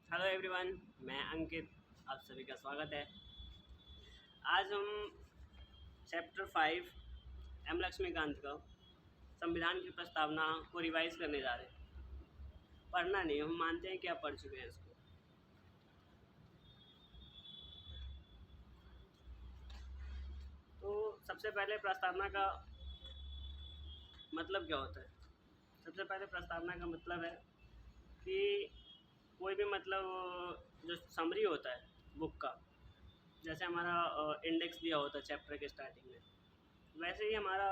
Hello everyone, मैं अंकित। आप सभी का स्वागत है। आज हम चैप्टर 5 एम लक्ष्मीकांत का संविधान की प्रस्तावना को रिवाइज करने जा रहे हैं। पढ़ना नहीं, हम मानते हैं कि आप पढ़ चुके हैं इसको। तो सबसे पहले प्रस्तावना का मतलब क्या होता है? सबसे पहले प्रस्तावना का मतलब है कि कोई भी जो समरी होता है बुक का, जैसे हमारा इंडेक्स दिया होता है चैप्टर के स्टार्टिंग में, वैसे ही हमारा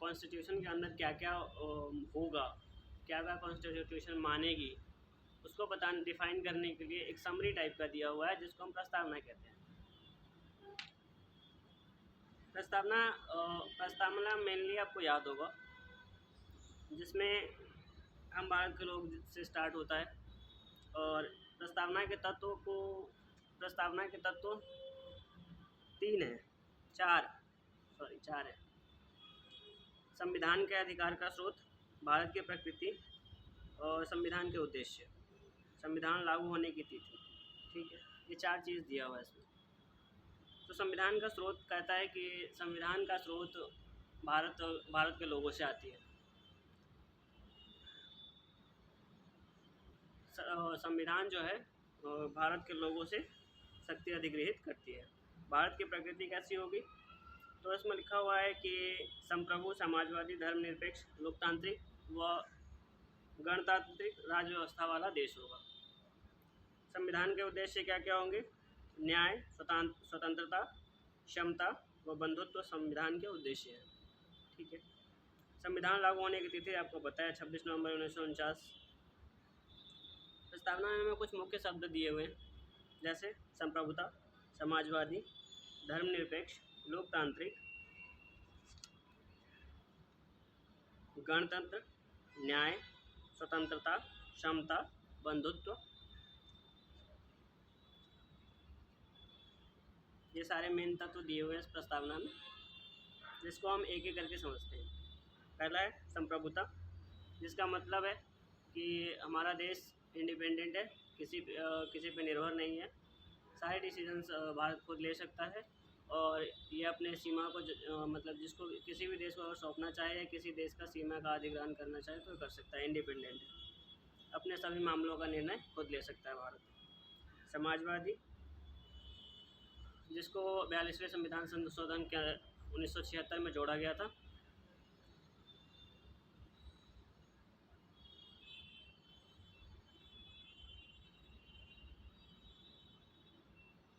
कॉन्स्टिट्यूशन के अंदर क्या क्या होगा, क्या क्या कॉन्स्टिट्यूशन मानेगी, उसको डिफाइन करने के लिए एक समरी टाइप का दिया हुआ है जिसको हम प्रस्तावना कहते हैं। प्रस्तावना मेनली आपको याद होगा, जिसमें हम भारत के लोग से स्टार्ट होता है। और प्रस्तावना के तत्व तीन हैं, चार है। संविधान के अधिकार का स्रोत, भारत की प्रकृति, और संविधान के उद्देश्य, संविधान लागू होने की तिथि। ठीक है, ये चार चीज़ दिया हुआ है इसमें। तो संविधान का स्रोत कहता है कि संविधान का स्रोत भारत के लोगों से आती है। संविधान जो है भारत के लोगों से शक्ति अधिग्रहित करती है। भारत की प्रकृति कैसी होगी? तो इसमें लिखा हुआ है कि संप्रभु, समाजवादी, धर्मनिरपेक्ष, लोकतांत्रिक व गणतांत्रिक राज्य व्यवस्था वाला देश होगा। संविधान के उद्देश्य क्या क्या होंगे? न्याय, स्वतंत्रता, क्षमता व बंधुत्व संविधान के उद्देश्य हैं। ठीक है। संविधान लागू होने की तिथि आपको पता है, 26 नवंबर 1949। प्रस्तावना में कुछ मुख्य शब्द दिए हुए हैं, जैसे संप्रभुता, समाजवादी, धर्मनिरपेक्ष, लोकतांत्रिक, गणतंत्र, न्याय, स्वतंत्रता, क्षमता, बंधुत्व। ये सारे मेन तत्व दिए हुए हैं इस प्रस्तावना में, जिसको हम एक एक करके समझते हैं। पहला है संप्रभुता, जिसका मतलब है कि हमारा देश इंडिपेंडेंट है, किसी पे निर्भर नहीं है। सारे डिसीजंस भारत खुद ले सकता है, और ये अपने सीमा को मतलब जिसको किसी भी देश को अगर सौंपना चाहे या किसी देश का सीमा का अधिग्रहण करना चाहे तो कर सकता है। इंडिपेंडेंट है, अपने सभी मामलों का निर्णय खुद ले सकता है भारत। समाजवादी, जिसको 42वें संविधान संशोधन के 1976 में जोड़ा गया था।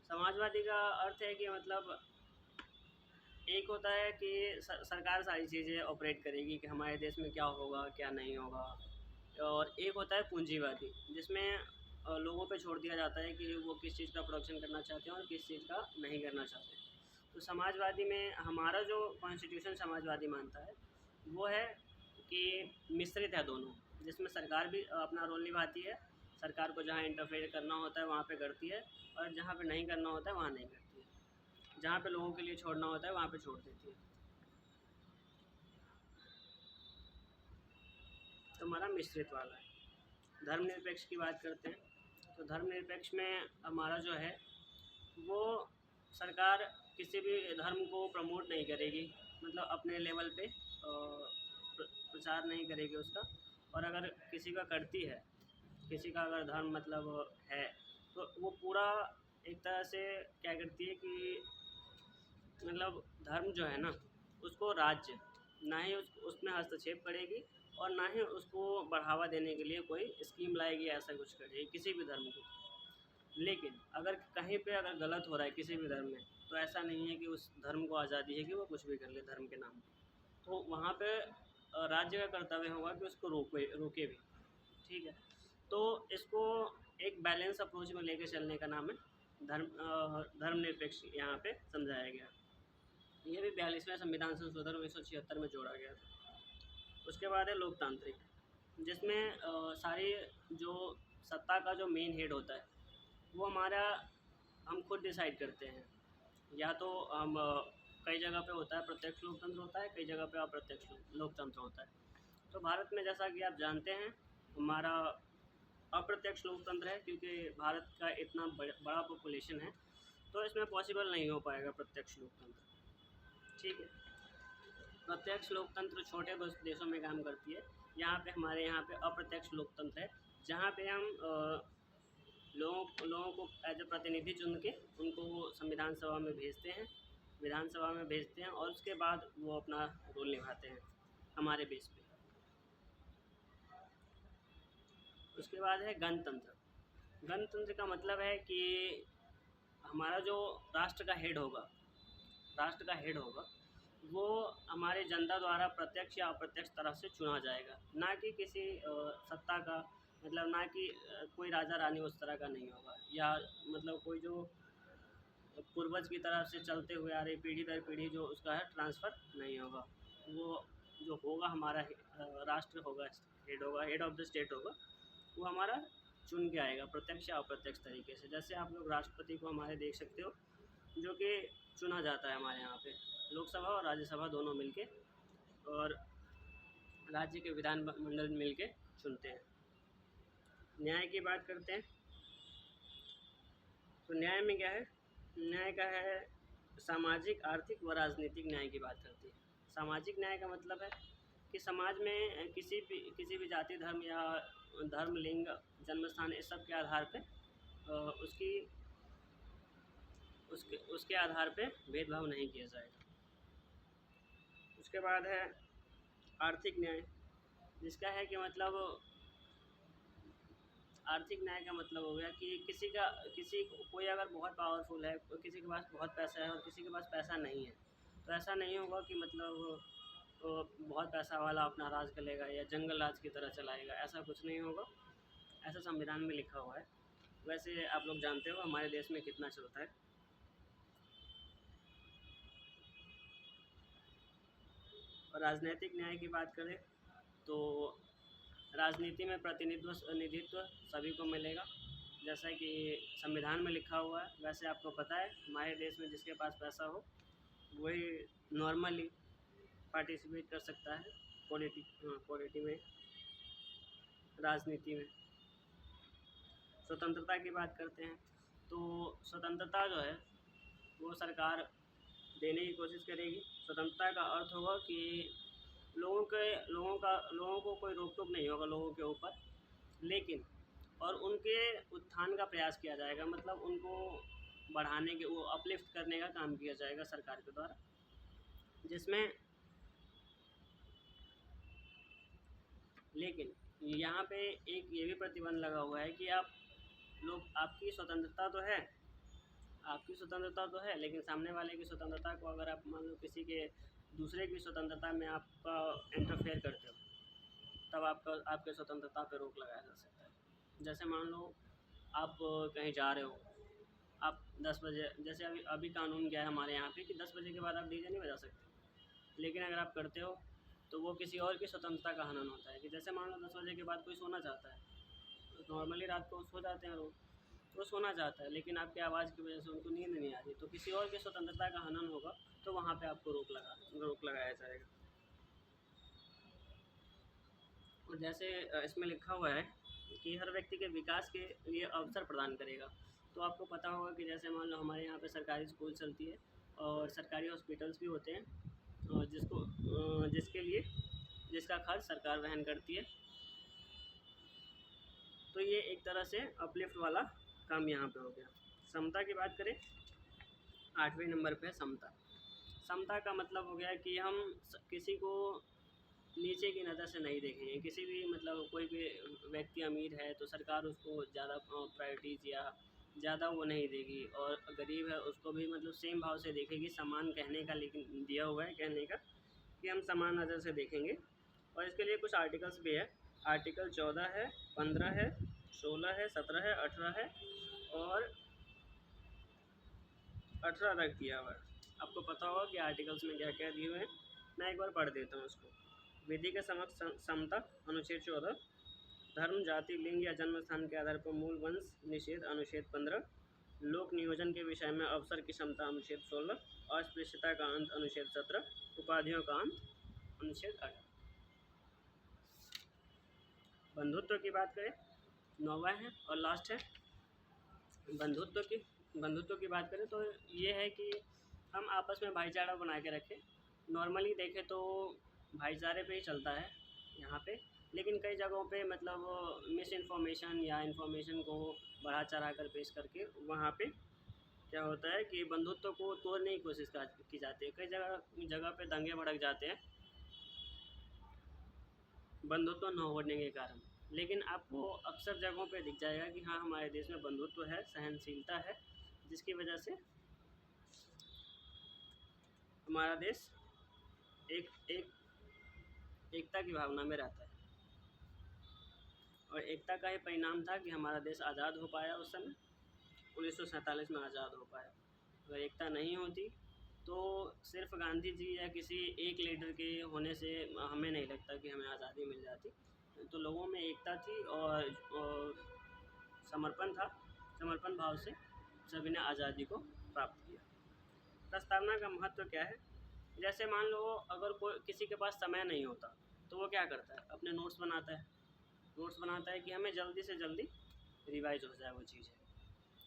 समाजवादी का अर्थ है कि मतलब एक होता है कि सरकार सारी चीज़ें ऑपरेट करेगी कि हमारे देश में क्या होगा क्या नहीं होगा, और एक होता है पूंजीवादी, जिसमें लोगों पे छोड़ दिया जाता है कि वो किस चीज़ का प्रोडक्शन करना चाहते हैं और किस चीज़ का नहीं करना चाहते हैं। तो समाजवादी में हमारा जो कॉन्स्टिट्यूशन समाजवादी मानता है वो है कि मिश्रित है दोनों, जिसमें सरकार भी अपना रोल निभाती है। सरकार को जहाँ इंटरफेयर करना होता है वहाँ पे करती है, और जहाँ पे नहीं करना होता है वहाँ नहीं करती है। जहाँ पे लोगों के लिए छोड़ना होता है वहाँ पे छोड़ देती है। तो हमारा मिश्रित वाला है। धर्मनिरपेक्ष की बात करते हैं, तो धर्मनिरपेक्ष में हमारा जो है वो सरकार किसी भी धर्म को प्रमोट नहीं करेगी, मतलब अपने लेवल पे प्रचार नहीं करेगी उसका। और अगर किसी का करती है, किसी का अगर धर्म मतलब है, तो वो पूरा एक तरह से क्या करती है कि मतलब धर्म जो है ना, उसको राज्य ना ही उसमें हस्तक्षेप करेगी, और ना ही उसको बढ़ावा देने के लिए कोई स्कीम लाएगी, ऐसा कुछ करेगी किसी भी धर्म को। लेकिन अगर कहीं पे अगर गलत हो रहा है किसी भी धर्म में, तो ऐसा नहीं है कि उस धर्म को आज़ादी है कि वो कुछ भी कर ले धर्म के नाम पे। तो वहाँ पे राज्य का कर्तव्य होगा कि उसको रोके भी। ठीक है। तो इसको एक बैलेंस अप्रोच में लेके चलने का नाम है धर्मनिरपेक्ष, यहाँ पे समझाया गया। ये भी 42वें संविधान संशोधन 1976 में जोड़ा गया था। उसके बाद है लोकतांत्रिक, जिसमें सारी जो सत्ता का जो मेन हेड होता है वो हम खुद डिसाइड करते हैं। या तो हम कई जगह पे होता है प्रत्यक्ष लोकतंत्र होता है, कई जगह पे अप्रत्यक्ष लोकतंत्र होता है। तो भारत में जैसा कि आप जानते हैं, हमारा अप्रत्यक्ष लोकतंत्र है, क्योंकि भारत का इतना बड़ा पॉपुलेशन है, तो इसमें पॉसिबल नहीं हो पाएगा प्रत्यक्ष लोकतंत्र। ठीक है, प्रत्यक्ष लोकतंत्र छोटे देशों में काम करती है। यहाँ पे हमारे यहाँ पे अप्रत्यक्ष लोकतंत्र है, जहाँ पे हम लोगों को एज ए प्रतिनिधि चुन के उनको वो संविधान सभा में भेजते हैं, विधानसभा में भेजते हैं, और उसके बाद वो अपना रोल निभाते हैं हमारे बेस पे। उसके बाद है गणतंत्र। गणतंत्र का मतलब है कि हमारा जो राष्ट्र का हेड होगा वो हमारे जनता द्वारा प्रत्यक्ष या अप्रत्यक्ष तरह से चुना जाएगा, ना कि किसी सत्ता का, मतलब ना कि कोई राजा रानी उस तरह का नहीं होगा, या मतलब कोई जो पूर्वज की तरफ से चलते हुए आ रही पीढ़ी दर पीढ़ी जो उसका है ट्रांसफ़र नहीं होगा। वो जो होगा हमारा राष्ट्र होगा, हेड ऑफ़ द स्टेट होगा, वो हमारा चुन के आएगा प्रत्यक्ष या अप्रत्यक्ष तरीके से। जैसे आप लोग राष्ट्रपति को हमारे देख सकते हो, जो कि चुना जाता है हमारे यहाँ पे, लोकसभा और राज्यसभा दोनों मिलके, और राज्य के विधान मंडल मिलके चुनते हैं। न्याय की बात करते हैं, तो न्याय में क्या है, न्याय का है सामाजिक, आर्थिक व राजनीतिक न्याय की बात करती है। सामाजिक न्याय का मतलब है कि समाज में किसी भी जाति, धर्म या धर्म, लिंग, जन्म स्थान, इस सब के आधार पे उसके आधार पे भेदभाव नहीं किया जाएगा। उसके बाद है आर्थिक न्याय, जिसका है कि मतलब आर्थिक न्याय का मतलब हो गया कि कोई अगर बहुत पावरफुल है, किसी के पास बहुत पैसा है और किसी के पास पैसा नहीं है, तो ऐसा नहीं होगा कि मतलब बहुत पैसा वाला अपना राज करेगा या जंगल राज की तरह चलाएगा, ऐसा कुछ नहीं होगा। ऐसा संविधान में लिखा हुआ है। वैसे आप लोग जानते हो हमारे देश में कितना चलता है। और राजनीतिक न्याय की बात करें तो राजनीति में प्रतिनिधित्व सभी को मिलेगा, जैसा कि संविधान में लिखा हुआ है। वैसे आपको पता है हमारे देश में जिसके पास पैसा हो वही नॉर्मली पार्टिसिपेट कर सकता है पॉलिटी में, राजनीति में। स्वतंत्रता की बात करते हैं, तो स्वतंत्रता जो है वो सरकार देने की कोशिश करेगी। स्वतंत्रता का अर्थ होगा कि लोगों को कोई रोक टोक नहीं होगा लोगों के ऊपर, लेकिन और उनके उत्थान का प्रयास किया जाएगा, मतलब उनको बढ़ाने के, वो अपलिफ्ट करने का काम किया जाएगा सरकार के द्वारा, जिसमें लेकिन यहाँ पे एक ये भी प्रतिबंध लगा हुआ है कि आपकी स्वतंत्रता तो है, लेकिन सामने वाले की स्वतंत्रता को अगर आप मान लो किसी के दूसरे की स्वतंत्रता में आपका इंटरफेयर करते हो, तब आपके स्वतंत्रता पे रोक लगाया जा सकता है। जैसे मान लो आप कहीं जा रहे हो, आप 10 बजे, जैसे अभी कानून क्या है हमारे यहाँ पे कि 10 बजे के बाद आप डीजे नहीं बजा सकते, लेकिन अगर आप करते हो तो वो किसी और की स्वतंत्रता का हनन होता है। कि जैसे मान लो 10 बजे के बाद कोई सोना चाहता है, तो नॉर्मली रात को सो जाते हैं लोग, तो सोना चाहता है, लेकिन आपकी आवाज़ की वजह से उनको नींद नहीं आ रही, तो किसी और की स्वतंत्रता का हनन होगा, तो वहाँ पे आपको रोक लगाया जाएगा। और जैसे इसमें लिखा हुआ है कि हर व्यक्ति के विकास के लिए अवसर प्रदान करेगा। तो आपको पता होगा कि जैसे मान लो हमारे यहाँ पे सरकारी स्कूल चलती है और सरकारी हॉस्पिटल्स भी होते हैं, और जिसका खर्च सरकार वहन करती है। तो ये एक तरह से अपलिफ्ट वाला काम यहाँ पे हो गया। समता की बात करें, 8वें नंबर पे समता। समता का मतलब हो गया कि हम किसी को नीचे की नज़र से नहीं देखेंगे। किसी भी मतलब कोई भी व्यक्ति अमीर है तो सरकार उसको ज़्यादा प्रायोरिटीज़ या ज़्यादा वो नहीं देगी, और गरीब है उसको भी मतलब सेम भाव से देखेगी। समान कहने का लेकिन दिया हुआ है कहने का कि हम समान नज़र से देखेंगे। और इसके लिए कुछ आर्टिकल्स भी है। आर्टिकल 14 है, 15 है, 16 है, 17 है, 18 है और 18 तक दिया हुआ है। आपको पता होगा कि आर्टिकल्स में क्या क्या दिए हुए हैं। मैं एक बार पढ़ देता हूँ इसको। विधि के समक्ष समता, अनुच्छेद 14। धर्म, जाति, लिंग या जन्म स्थान के आधार पर मूल वंश निषेध, अनुच्छेद 15। लोक नियोजन के विषय में अवसर की क्षमता, अनुच्छेद 16। अस्पृश्यता का अंत, अनुच्छेद 17। उपाधियों का अंत, अनुच्छेद 18। बंधुत्व की बात करें 9वां है और लास्ट है बंधुत्व की बात करें तो ये है कि हम आपस में भाईचारा बना के रखें। नॉर्मली देखें तो भाईचारे पे ही चलता है यहाँ पे, लेकिन कई जगहों पे मतलब मिस इन्फॉर्मेशन या इन्फॉर्मेशन को बढ़ा चढ़ा कर पेश करके वहाँ पे क्या होता है कि बंधुत्व को तोड़ने की कोशिश की जाती है। कई जगह जगह पे दंगे भड़क जाते हैं बंधुत्व न होने के कारण। लेकिन आपको अक्सर जगहों पे दिख जाएगा कि हाँ, हमारे देश में बंधुत्व है, सहनशीलता है, जिसकी वजह से हमारा देश एक एक एकता की भावना में रहता है। और एकता का ही परिणाम था कि हमारा देश आज़ाद हो पाया उस समय, 1947 में आज़ाद हो पाया। अगर एकता नहीं होती तो सिर्फ गांधी जी या किसी एक लीडर के होने से हमें नहीं लगता कि हमें आज़ादी मिल जाती। तो लोगों में एकता थी और समर्पण था, समर्पण भाव से सभी ने आज़ादी को प्राप्त किया। प्रस्तावना का महत्व क्या है? जैसे मान लो अगर कोई किसी के पास समय नहीं होता तो वो क्या करता है, अपने नोट्स बनाता है कि हमें जल्दी से जल्दी रिवाइज हो जाए वो चीज़ें।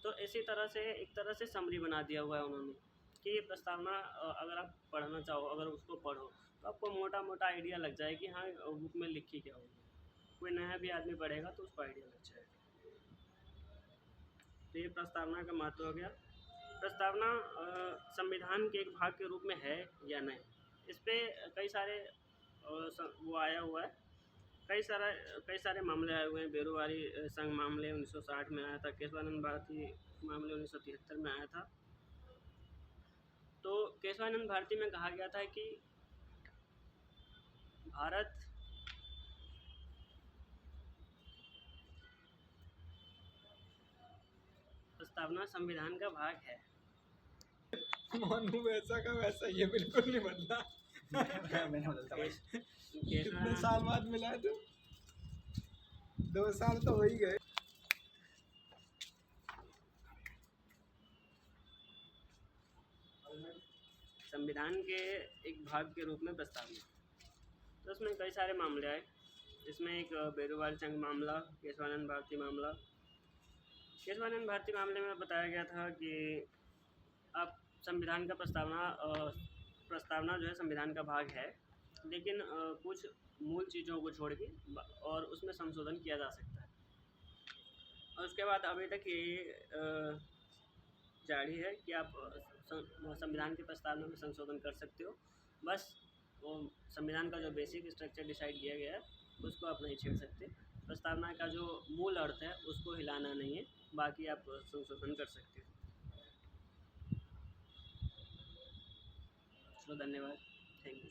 तो इसी तरह से एक तरह से समरी बना दिया हुआ है उन्होंने कि ये प्रस्तावना अगर आप पढ़ना चाहो, अगर उसको पढ़ो तो आपको मोटा मोटा आइडिया लग जाए कि हाँ, बुक में लिखी क्या होगी। कोई नया भी आदमी पढ़ेगा तो उसको आइडिया लग जाएगा। तो ये प्रस्तावना का महत्व हो गया। प्रस्तावना संविधान के एक भाग के रूप में है या नहीं, इस पर कई सारे वो आया हुआ है, कई सारे मामले आए हुए हैं। बेरोवारी संघ मामले 1960 में आया था, केशवानंद भारती मामले 1973 में आया था। तो केशवानंद भारती में कहा गया था कि भारत प्रस्तावना संविधान का भाग है। मोनू वैसा का वैसा ये बिल्कुल नहीं बदला। मैंने बदलता भाई। कितने साल बाद मिला है तू? 2 साल तो हो ही गए। संविधान के एक भाग के रूप में प्रस्तावना, तो उसमें कई सारे मामले आए। इसमें एक बेरोवारी संघ मामला, केशवानंद भारती मामला। केशवानंद भारती मामले में बताया गया था कि आप संविधान का प्रस्तावना जो है संविधान का भाग है, लेकिन कुछ मूल चीज़ों को छोड़ के और उसमें संशोधन किया जा सकता है। और उसके बाद अभी तक ये जारी है कि आप संविधान की प्रस्तावना में संशोधन कर सकते हो। बस वो संविधान का जो बेसिक स्ट्रक्चर डिसाइड किया गया है उसको आप नहीं छेड़ सकते। प्रस्तावना का जो मूल अर्थ है उसको हिलाना नहीं है, बाकी आप संशोधन कर सकते हो। तो धन्यवाद, थैंक यू।